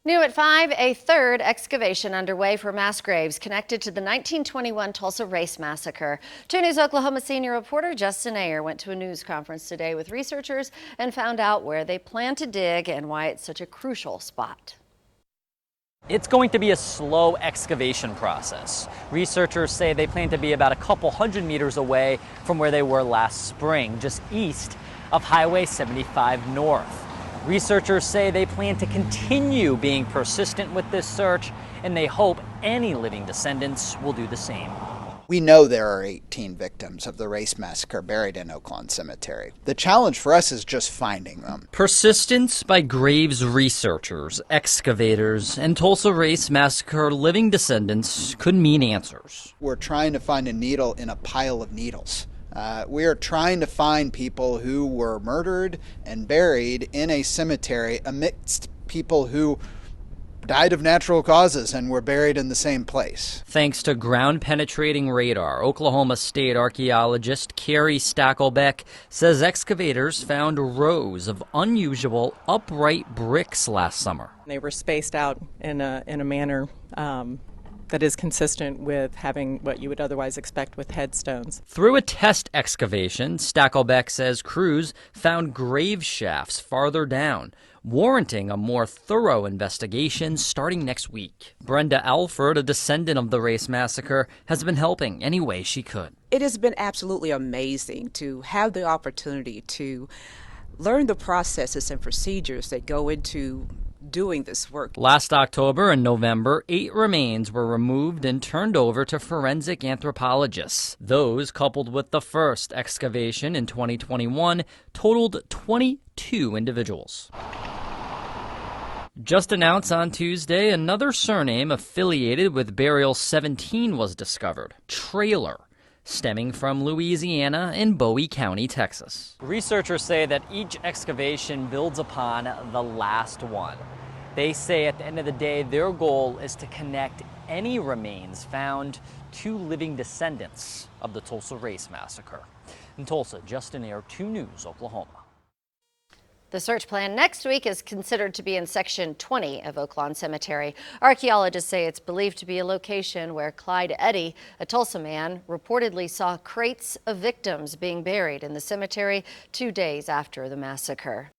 New at 5, a third excavation underway for mass graves connected to the 1921 Tulsa Race Massacre. 2 News Oklahoma senior reporter Justin Ayer went to a news conference today with researchers and found out where they plan to dig and why it's such a crucial spot. It's going to be a slow excavation process. Researchers say they plan to be about a couple hundred meters away from where they were last spring, just east of Highway 75 North. Researchers say they plan to continue being persistent with this search, and they hope any living descendants will do the same. We know there are 18 victims of the race massacre buried in Oaklawn Cemetery. The challenge for us is just finding them. Persistence by graves researchers, excavators, and Tulsa Race Massacre living descendants could mean answers. We're trying to find a needle in a pile of needles. We are trying to find people who were murdered and buried in a cemetery amidst people who died of natural causes and were buried in the same place. Thanks to ground-penetrating radar, Oklahoma State archaeologist Carrie Stackelbeck says excavators found rows of unusual upright bricks last summer. They were spaced out in a manner that is consistent with having what you would otherwise expect with headstones. Through a test excavation, Stackelbeck says crews found grave shafts farther down, warranting a more thorough investigation starting next week. Brenda Alford, a descendant of the Race Massacre, has been helping any way she could. It has been absolutely amazing to have the opportunity to learn the processes and procedures that go into doing this work. Last October and November, 8 remains were removed and turned over to forensic anthropologists. Those, coupled with the first excavation in 2021, totaled 22 individuals. Just announced on Tuesday, another surname affiliated with Burial 17 was discovered: Trailer, stemming from Louisiana and Bowie County, Texas. Researchers say that each excavation builds upon the last one. They say at the end of the day, their goal is to connect any remains found to living descendants of the Tulsa Race Massacre. In Tulsa, Justin Ayer, 2 News, Oklahoma. The search plan next week is considered to be in Section 20 of Oaklawn Cemetery. Archaeologists say it's believed to be a location where Clyde Eddy, a Tulsa man, reportedly saw crates of victims being buried in the cemetery 2 days after the massacre.